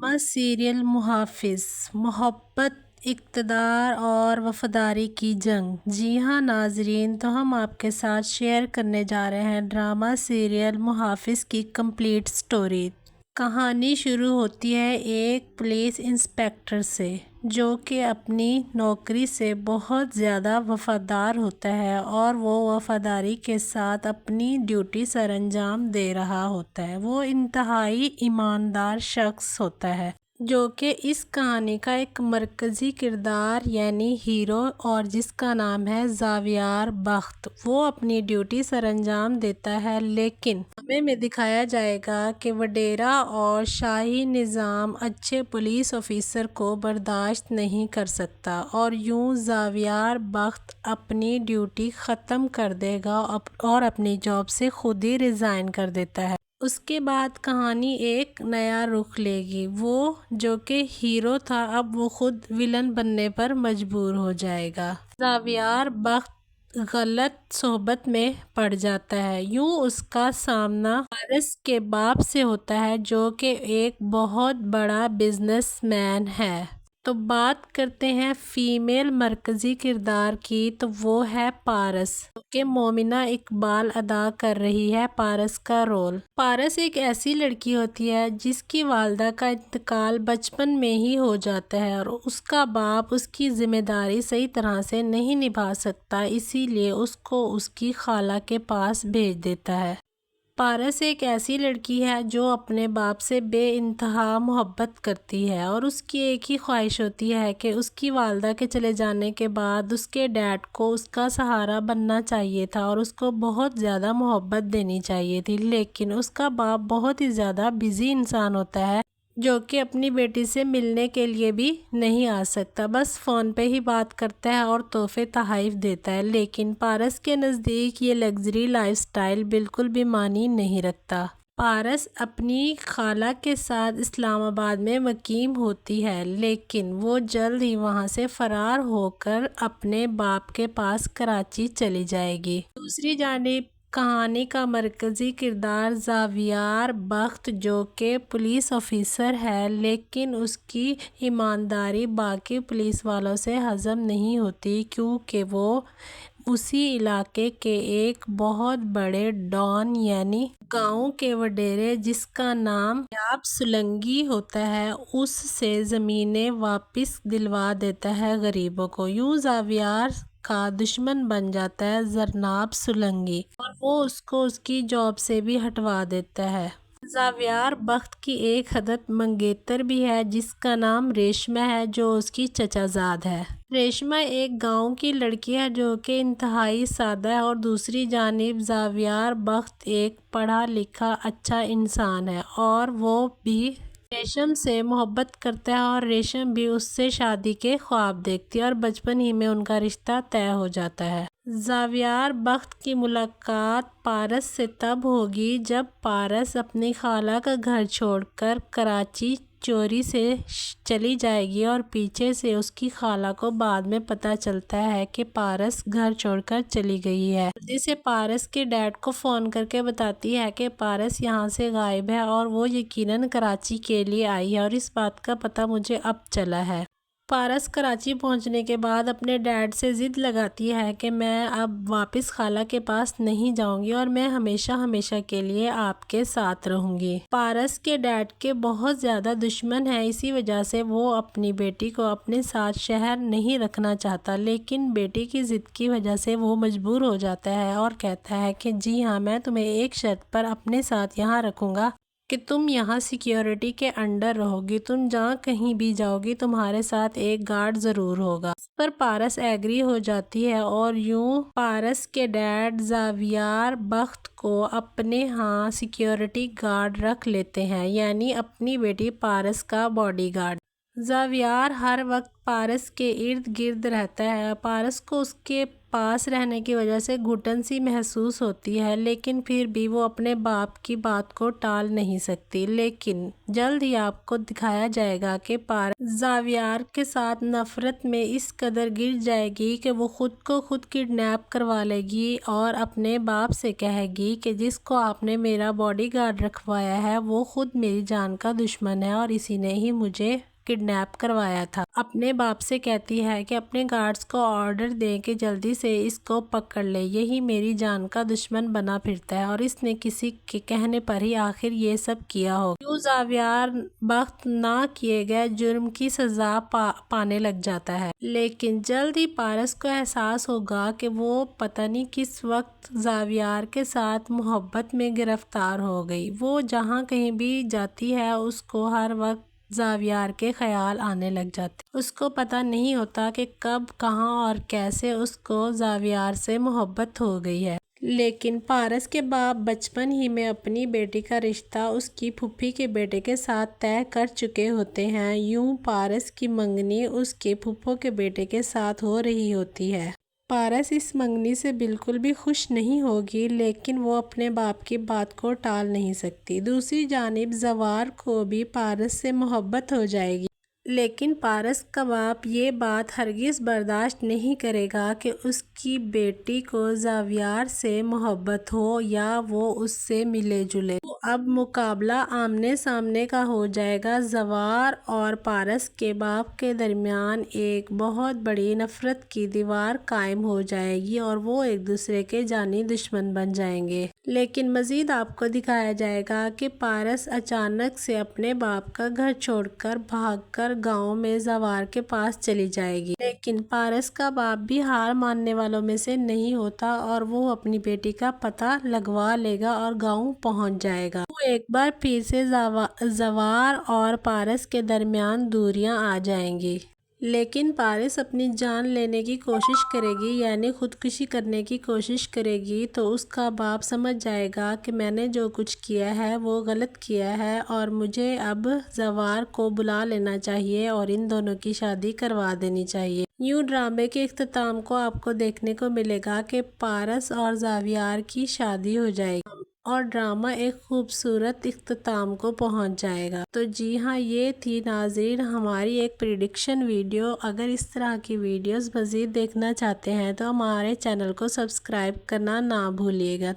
Drama serial मुहाफिज मोहब्बत, इक़्तिदार और वफादारी की जंग। जी हाँ नाजरीन, तो हम आपके साथ शेयर करने जा रहे हैं ड्रामा सीरियल मुहाफिज की कंप्लीट स्टोरी। कहानी शुरू होती है एक पुलिस इंस्पेक्टर से जो कि अपनी नौकरी से बहुत ज़्यादा वफादार होता है और वो वफादारी के साथ अपनी ड्यूटी सर अंजाम दे रहा होता है। वो इंतहाई ईमानदार शख्स होता है जो कि इस कहानी का एक मरकज़ी किरदार यानी हीरो और जिसका नाम है ज़ावियार बख्त। वो अपनी ड्यूटी सर अंजाम देता है, लेकिन ड्रामे में दिखाया जाएगा कि वडेरा और शाही निज़ाम अच्छे पुलिस ऑफिसर को बर्दाश्त नहीं कर सकता और यूं ज़ावियार बख्त अपनी ड्यूटी ख़त्म कर देगा और अपनी जॉब से खुद ही रिज़ाइन कर देता है। उसके बाद कहानी एक नया रुख लेगी। वो जो कि हीरो था अब वो खुद विलन बनने पर मजबूर हो जाएगा। ज़ावियार बख्त गलत सोहबत में पड़ जाता है। यूं उसका सामना पारस के बाप से होता है जो कि एक बहुत बड़ा बिजनेसमैन है। तो बात करते हैं फीमेल मरकज़ी किरदार की, तो वो है पारस कि मोमिना इकबाल अदा कर रही है पारस का रोल। पारस एक ऐसी लड़की होती है जिसकी वालदा का इंतकाल बचपन में ही हो जाता है और उसका बाप उसकी जिम्मेदारी सही तरह से नहीं निभा सकता, इसीलिए उसको उसकी खाला के पास भेज देता है। पारस एक ऐसी लड़की है जो अपने बाप से बेइंतहा मोहब्बत करती है और उसकी एक ही ख्वाहिश होती है कि उसकी वालदा के चले जाने के बाद उसके डैड को उसका सहारा बनना चाहिए था और उसको बहुत ज़्यादा मोहब्बत देनी चाहिए थी, लेकिन उसका बाप बहुत ही ज़्यादा बिजी इंसान होता है जो कि अपनी बेटी से मिलने के लिए भी नहीं आ सकता, बस फ़ोन पे ही बात करता है और तोहफे तोहफ़ देता है। लेकिन पारस के नज़दीक ये लग्जरी लाइफस्टाइल बिल्कुल भी मानी नहीं रखता। पारस अपनी खाला के साथ इस्लामाबाद में मुकीम होती है, लेकिन वो जल्द ही वहाँ से फ़रार होकर अपने बाप के पास कराची चली जाएगी। दूसरी जानिब कहानी का मरकज़ी किरदार ज़ावियार बख्त जो कि पुलिस ऑफिसर है, लेकिन उसकी ईमानदारी बाकी पुलिस वालों से हज़म नहीं होती क्योंकि वो उसी इलाके के एक बहुत बड़े डॉन यानी गांव के वडेरे जिसका नाम याब सुलंगी होता है उससे ज़मीनें वापस दिलवा देता है गरीबों को। यूं ज़ावियार का दुश्मन बन जाता है जरनाब सुलंगी और वो उसको उसकी जॉब से भी हटवा देता है। ज़ावियार बख्त की एक हदत मंगेतर भी है जिसका नाम रेशमा है जो उसकी चचाजाद है। रेशमा एक गांव की लड़की है जो कि इंतहाई सादा है और दूसरी जानिब ज़ावियार बख्त एक पढ़ा लिखा अच्छा इंसान है और वो भी रेशम से मोहब्बत करता है और रेशम भी उससे शादी के ख्वाब देखती है और बचपन ही में उनका रिश्ता तय हो जाता है। ज़ावियार बख्त की मुलाकात पारस से तब होगी जब पारस अपनी खाला का घर छोड़कर कराची चोरी से चली जाएगी और पीछे से उसकी खाला को बाद में पता चलता है कि पारस घर छोड़कर चली गई है। जल्दी से पारस के डैड को फ़ोन करके बताती है कि पारस यहाँ से गायब है और वो यकीनन कराची के लिए आई है और इस बात का पता मुझे अब चला है। पारस कराची पहुंचने के बाद अपने डैड से ज़िद लगाती है कि मैं अब वापस खाला के पास नहीं जाऊंगी और मैं हमेशा हमेशा के लिए आपके साथ रहूंगी। पारस के डैड के बहुत ज़्यादा दुश्मन है, इसी वजह से वो अपनी बेटी को अपने साथ शहर नहीं रखना चाहता, लेकिन बेटी की ज़िद की वजह से वो मजबूर हो जाता है और कहता है कि जी हाँ, मैं तुम्हें एक शर्त पर अपने साथ यहाँ रखूँगा कि तुम यहाँ सिक्योरिटी के अंडर रहोगी, तुम जहाँ कहीं भी जाओगी तुम्हारे साथ एक गार्ड ज़रूर होगा। इस पर पारस एग्री हो जाती है और यूं पारस के डैड ज़ावियार बख्त को अपने यहाँ सिक्योरिटी गार्ड रख लेते हैं, यानी अपनी बेटी पारस का बॉडीगार्ड। ज़ावियार हर वक्त पारस के इर्द गिर्द रहता है। पारस को उसके پاس رہنے کی وجہ سے گھٹن سی محسوس ہوتی ہے، لیکن پھر بھی وہ اپنے باپ کی بات کو ٹال نہیں سکتی۔ لیکن جلد ہی آپ کو دکھایا جائے گا کہ پارس زاویار کے ساتھ نفرت میں اس قدر گر جائے گی کہ وہ خود کو خود کڈنیپ کروا لے گی اور اپنے باپ سے کہے گی کہ جس کو آپ نے میرا باڈی گارڈ رکھوایا ہے وہ خود میری جان کا دشمن ہے اور اسی نے ہی مجھے کڈنیپ کروایا تھا۔ اپنے باپ سے کہتی ہے کہ اپنے گارڈز کو آرڈر دیں کہ جلدی سے اس کو پکڑ لے، یہی میری جان کا دشمن بنا پھرتا ہے اور اس نے کسی کے کہنے پر ہی آخر یہ سب کیا ہوگا۔ یوں زاویار بخت نہ کیے گئے جرم کی سزا پانے لگ جاتا ہے، لیکن جلد ہی پارس کو احساس ہوگا کہ وہ پتہ نہیں کس وقت زاویار کے ساتھ محبت میں گرفتار ہو گئی۔ وہ جہاں کہیں بھی جاتی ہے اس کو ہر وقت زاویار کے خیال آنے لگ جاتے۔ اس کو پتہ نہیں ہوتا کہ کب کہاں اور کیسے اس کو زاویار سے محبت ہو گئی ہے۔ لیکن پارس کے باپ بچپن ہی میں اپنی بیٹی کا رشتہ اس کی پھوپھی کے بیٹے کے ساتھ طے کر چکے ہوتے ہیں۔ یوں پارس کی منگنی اس کے پھوپھو کے بیٹے کے ساتھ ہو رہی ہوتی ہے۔ پارس اس منگنی سے بالکل بھی خوش نہیں ہوگی، لیکن وہ اپنے باپ کی بات کو ٹال نہیں سکتی۔ دوسری جانب زوار کو بھی پارس سے محبت ہو جائے گی، لیکن پارس کا باپ یہ بات ہرگز برداشت نہیں کرے گا کہ اس کی بیٹی کو زاویار سے محبت ہو یا وہ اس سے ملے جلے۔ تو اب مقابلہ آمنے سامنے کا ہو جائے گا۔ زوار اور پارس کے باپ کے درمیان ایک بہت بڑی نفرت کی دیوار قائم ہو جائے گی اور وہ ایک دوسرے کے جانی دشمن بن جائیں گے۔ لیکن مزید آپ کو دکھایا جائے گا کہ پارس اچانک سے اپنے باپ کا گھر چھوڑ کر بھاگ کر گاؤں میں زوار کے پاس چلی جائے گی، لیکن پارس کا باپ بھی ہار ماننے والوں میں سے نہیں ہوتا اور وہ اپنی بیٹی کا پتہ لگوا لے گا اور گاؤں پہنچ جائے گا۔ تو ایک بار پھر سے زوار اور پارس کے درمیان دوریاں آ جائیں گی، لیکن پارس اپنی جان لینے کی کوشش کرے گی، یعنی خودکشی کرنے کی کوشش کرے گی، تو اس کا باپ سمجھ جائے گا کہ میں نے جو کچھ کیا ہے وہ غلط کیا ہے اور مجھے اب زوار کو بلا لینا چاہیے اور ان دونوں کی شادی کروا دینی چاہیے۔ یوں ڈرامے کے اختتام کو آپ کو دیکھنے کو ملے گا کہ پارس اور زاویار کی شادی ہو جائے گی اور ڈرامہ ایک خوبصورت اختتام کو پہنچ جائے گا۔ تو جی ہاں، یہ تھی ناظرین ہماری ایک پریڈکشن ویڈیو۔ اگر اس طرح کی ویڈیوز مزید دیکھنا چاہتے ہیں تو ہمارے چینل کو سبسکرائب کرنا نہ بھولیے گا۔